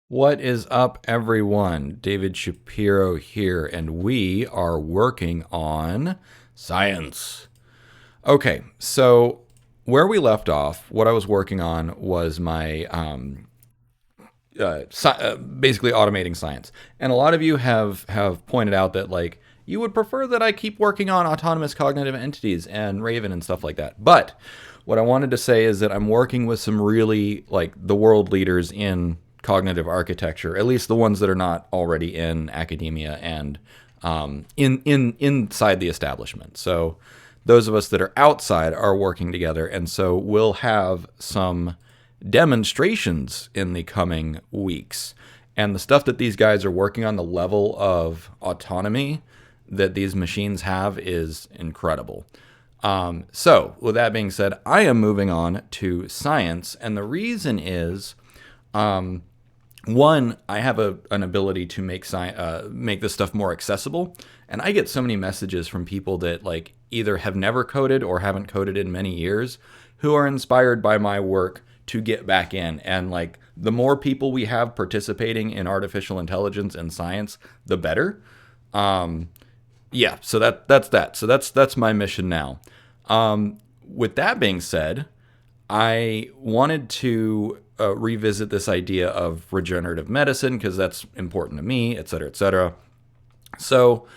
What is up, everyone? David Shapiro here, and we are working on science. Okay, so where we left off, what I was working on was my basically automating science. And a lot of you have pointed out that like you would prefer that I keep working on autonomous cognitive entities and Raven and stuff like that. But what I wanted to say is that I'm working with some really like the world leaders in cognitive architecture, at least the ones that are not already in academia and in inside the establishment. So those of us that are outside are working together, and so we'll have some demonstrations in the coming weeks. And the stuff that these guys are working on, the level of autonomy that these machines have is incredible. So, with that being said, I am moving on to science. And the reason is one, I have an ability to make this stuff more accessible, and I get so many messages from people that like either have never coded or haven't coded in many years, who are inspired by my work to get back in. And like the more people we have participating in artificial intelligence and science, the better. Yeah, so that's that. So that's my mission now. With that being said, I wanted to revisit this idea of regenerative medicine because that's important to me, et cetera, et cetera. So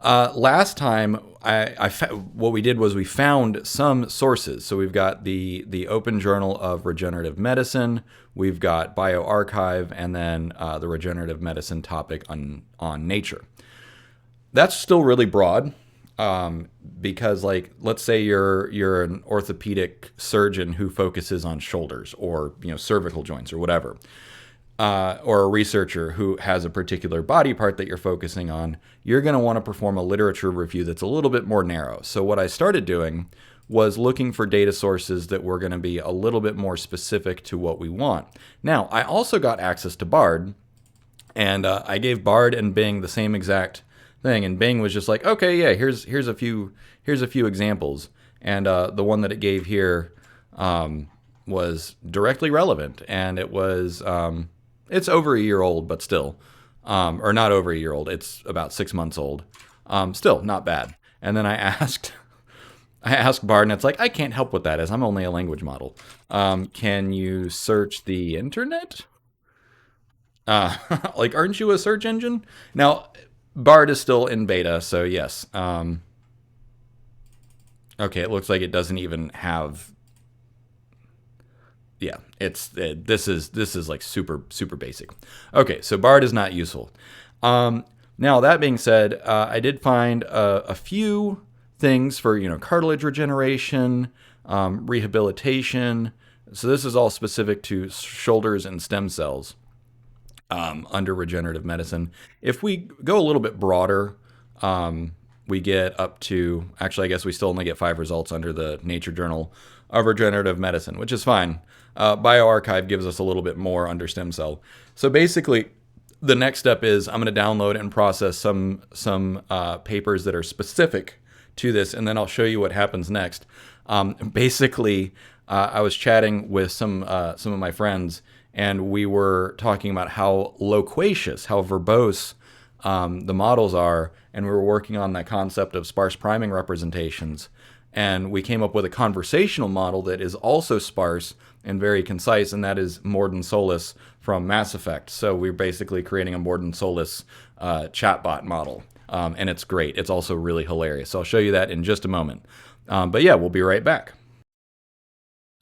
last time, what we did was we found some sources. So we've got the Open Journal of Regenerative Medicine, we've got bioRxiv, and then the regenerative medicine topic on Nature. That's still really broad. Because like let's say you're an orthopedic surgeon who focuses on shoulders or cervical joints or whatever, or a researcher who has a particular body part that you're focusing on, you're going to want to perform a literature review that's a little bit more narrow. So what I started doing was looking for data sources that were going to be a little bit more specific to what we want. Now, I also got access to Bard, and I gave Bard and Bing the same exact thing, and Bing was just like, okay, yeah, here's a few examples, and the one that it gave here was directly relevant, and it was it's over a year old, but still, or not over a year old, it's about 6 months old, still not bad. And then I asked Bard, and it's like, I can't help with that as I'm only a language model. Can you search the internet? Like, aren't you a search engine? Now, Bard is still in beta, so yes. Okay, it looks like it doesn't even have. Yeah, this is like super basic. Okay, so Bard is not useful. Now that being said, I did find a few things for cartilage regeneration, rehabilitation. So this is all specific to shoulders and stem cells. Under regenerative medicine. If we go a little bit broader, we get up to, actually, I guess we still only get 5 results under the Nature Journal of Regenerative Medicine, which is fine. bioRxiv gives us a little bit more under stem cell. So basically, the next step is I'm going to download and process some papers that are specific to this, and then I'll show you what happens next. Basically, I was chatting with some of my friends, and we were talking about how loquacious, how verbose the models are, and we were working on that concept of sparse priming representations. And we came up with a conversational model that is also sparse and very concise, and that is Morden Solus from Mass Effect. So we're basically creating a Morden Solus chatbot model, and it's great. It's also really hilarious. So I'll show you that in just a moment. But yeah, we'll be right back.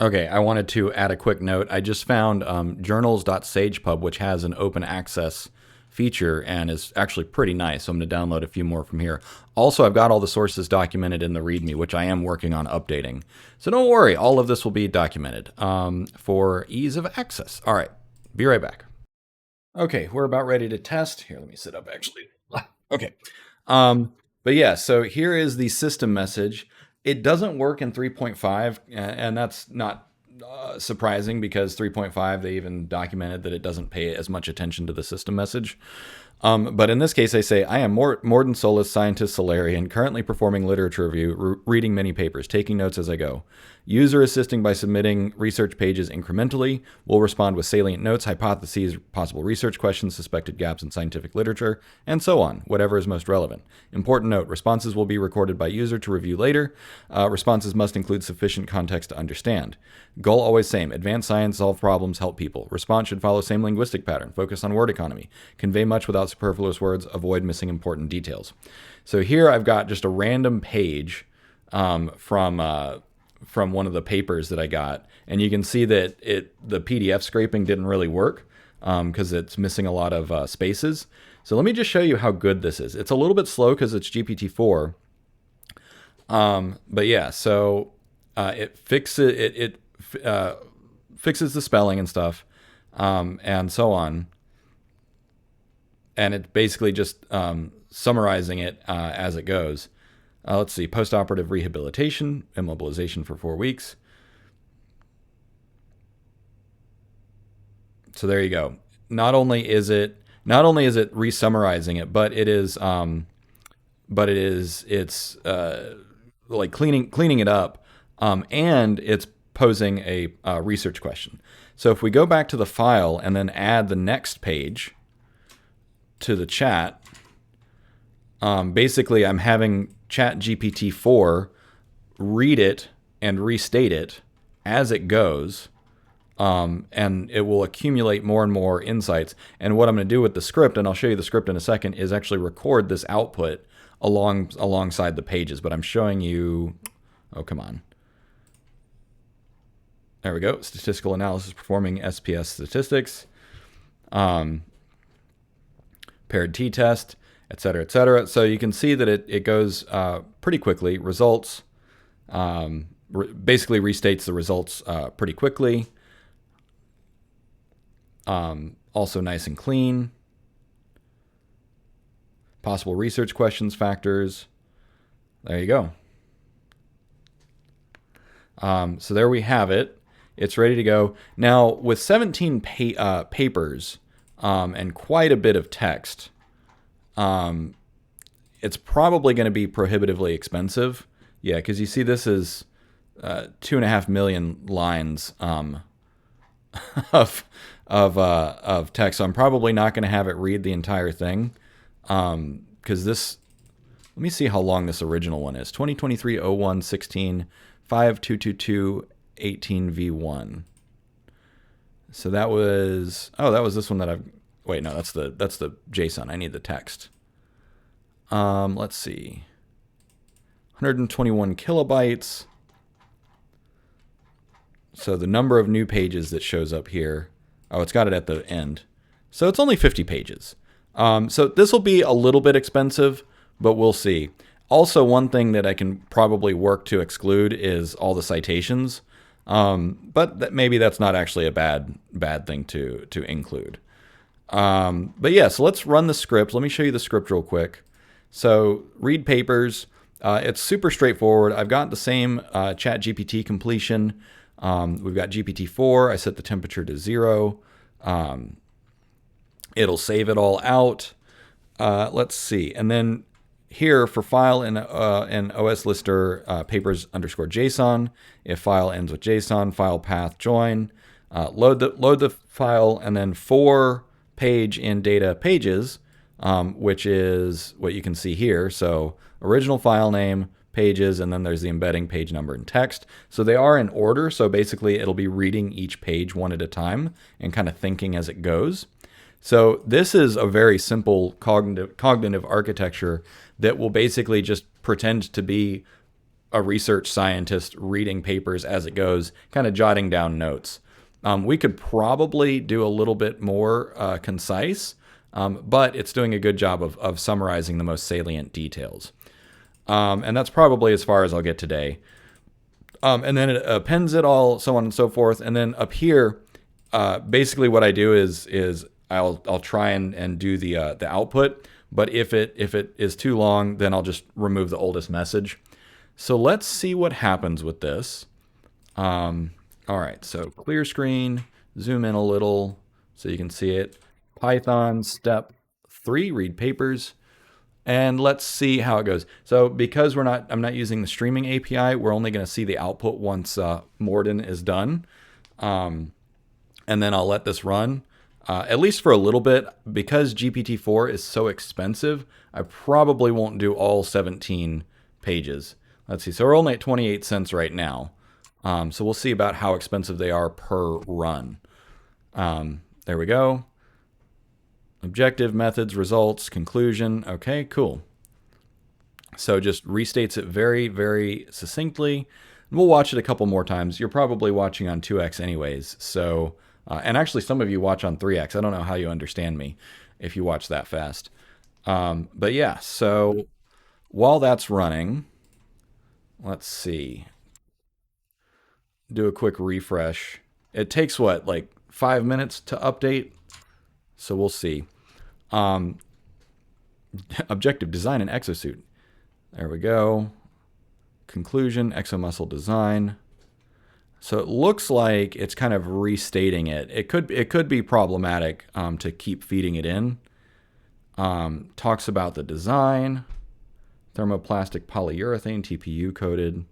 Okay, I wanted to add a quick note. I just found journals.sagepub, which has an open access feature and is actually pretty nice. So I'm going to download a few more from here. Also, I've got all the sources documented in the README, which I am working on updating. So don't worry, all of this will be documented for ease of access. All right, be right back. Okay, we're about ready to test. Here, let me sit up actually. Okay. But yeah, so here is the system message. It doesn't work in 3.5, and that's not surprising because 3.5, they even documented that it doesn't pay as much attention to the system message. But in this case, I say, I am Morden Solis, scientist Solarian, currently performing literature review, reading many papers, taking notes as I go. User assisting by submitting research pages incrementally. Will respond with salient notes, hypotheses, possible research questions, suspected gaps in scientific literature, and so on, whatever is most relevant. Important note, responses will be recorded by user to review later. Responses must include sufficient context to understand. Goal always same, advance science, solve problems, help people. Response should follow same linguistic pattern, focus on word economy, convey much without superfluous words, avoid missing important details. So here I've got just a random page from one of the papers that I got, and you can see that the PDF scraping didn't really work because it's missing a lot of spaces. So let me just show you how good this is. It's a little bit slow because it's GPT-4, but yeah. So it fixes the spelling and stuff, and so on. And it's basically just summarizing it as it goes. Let's see, post-operative rehabilitation, immobilization for 4 weeks. So there you go. Not only is it re-summarizing it, but it's like cleaning it up, and it's posing a research question. So if we go back to the file and then add the next page to the chat, basically I'm having Chat GPT-4 read it and restate it as it goes, and it will accumulate more and more insights. And what I'm going to do with the script, and I'll show you the script in a second, is actually record this output alongside the pages. But I'm showing you, oh, come on. There we go. Statistical analysis performing SPS statistics, paired t-test, et cetera, et cetera. So you can see that it goes pretty quickly. Results basically restates the results pretty quickly. Also nice and clean. Possible research questions, factors. There you go. So there we have it. It's ready to go. Now, with 17 papers and quite a bit of text, it's probably going to be prohibitively expensive. Yeah, because you see this is 2.5 million lines of text. So I'm probably not going to have it read the entire thing, because this. Let me see how long this original one is. 2023-01-16, 5222-18v1. So that was this one that I've. Wait, no, that's the JSON. I need the text. Let's see. 121 kilobytes. So the number of new pages that shows up here. Oh, it's got it at the end. So it's only 50 pages. So this will be a little bit expensive, but we'll see. Also, one thing that I can probably work to exclude is all the citations. But maybe that's not actually a bad thing to include. But yeah, so let's run the script. Let me show you the script real quick. So read papers. It's super straightforward. I've got the same Chat GPT completion. We've got GPT-4. I set the temperature to 0. It'll save it all out. Let's see. And then here for file in OS lister papers _ JSON. If file ends with JSON, file path join. Load the file, and then 4 page in data pages, which is what you can see here. So original file name, pages, and then there's the embedding page number and text. So they are in order. So basically it'll be reading each page one at a time and kind of thinking as it goes. So this is a very simple cognitive architecture that will basically just pretend to be a research scientist reading papers as it goes, kind of jotting down notes. We could probably do a little bit more concise, but it's doing a good job of summarizing the most salient details. And that's probably as far as I'll get today. And then it appends it all, so on and so forth. And then up here, basically what I do is I'll try and do the output. But if it is too long, then I'll just remove the oldest message. So let's see what happens with this. All right, so clear screen, zoom in a little so you can see it. Python step 3, read papers. And let's see how it goes. So because I'm not using the streaming API, we're only going to see the output once Morden is done. And then I'll let this run, at least for a little bit. Because GPT-4 is so expensive, I probably won't do all 17 pages. Let's see. So we're only at 28 cents right now. So we'll see about how expensive they are per run. There we go. Objective, methods, results, conclusion. Okay, cool. So just restates it very, very succinctly. We'll watch it a couple more times. You're probably watching on 2x anyways. So, and actually some of you watch on 3x. I don't know how you understand me if you watch that fast. But yeah, so while that's running, let's see. Do a quick refresh. It takes what, like 5 minutes to update? So we'll see. Objective, design an exosuit. There we go. Conclusion, exomuscle design. So it looks like it's kind of restating it. It could be problematic to keep feeding it in. Talks about the design. Thermoplastic polyurethane, TPU coated.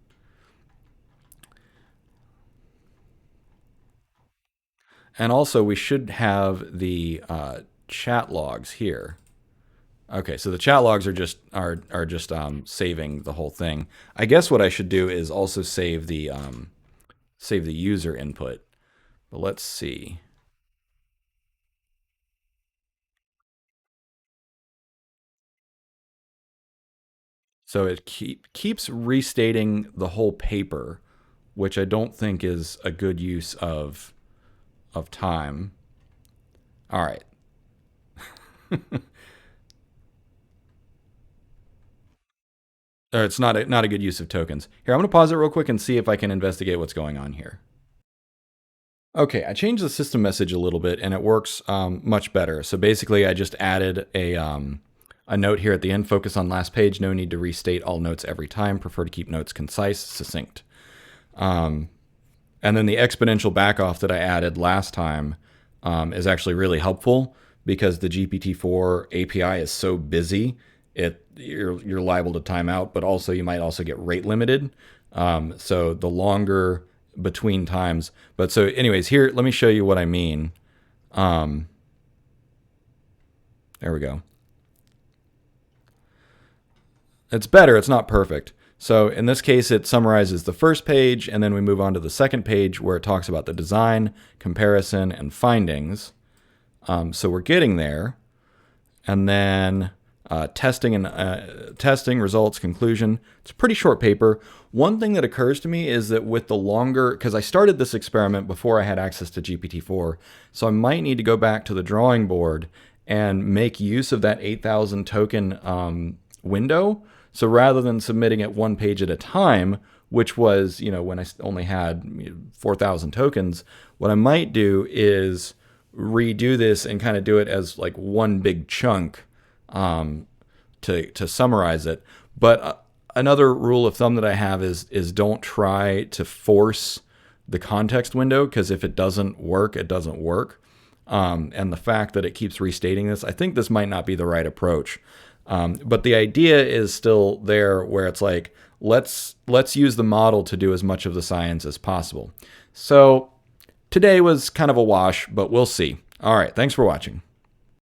And also we should have the chat logs here. Okay, so the chat logs are just saving the whole thing. I guess what I should do is also save the user input. But let's see. So it keeps restating the whole paper, which I don't think is a good use of time. All right. It's not a good use of tokens. Here, I'm going to pause it real quick and see if I can investigate what's going on here. Okay, I changed the system message a little bit and it works much better. So basically, I just added a note here at the end, focus on last page, no need to restate all notes every time, prefer to keep notes concise, succinct. And then the exponential backoff that I added last time is actually really helpful because the GPT-4 API is so busy, you're liable to time out, but also you might also get rate limited. So the longer between times. But so anyways, here, let me show you what I mean. There we go. It's better. It's not perfect. So in this case, it summarizes the first page, and then we move on to the second page where it talks about the design, comparison, and findings. So we're getting there. And then testing results, conclusion. It's a pretty short paper. One thing that occurs to me is that with the longer, because I started this experiment before I had access to GPT-4, so I might need to go back to the drawing board and make use of that 8,000 token window. So rather than submitting it one page at a time, which was, when I only had 4,000 tokens, what I might do is redo this and kind of do it as like one big chunk to summarize it. But another rule of thumb that I have is don't try to force the context window, because if it doesn't work, it doesn't work. And the fact that it keeps restating this, I think this might not be the right approach. But the idea is still there, where it's like, let's use the model to do as much of the science as possible. So today was kind of a wash, but we'll see. All right, thanks for watching.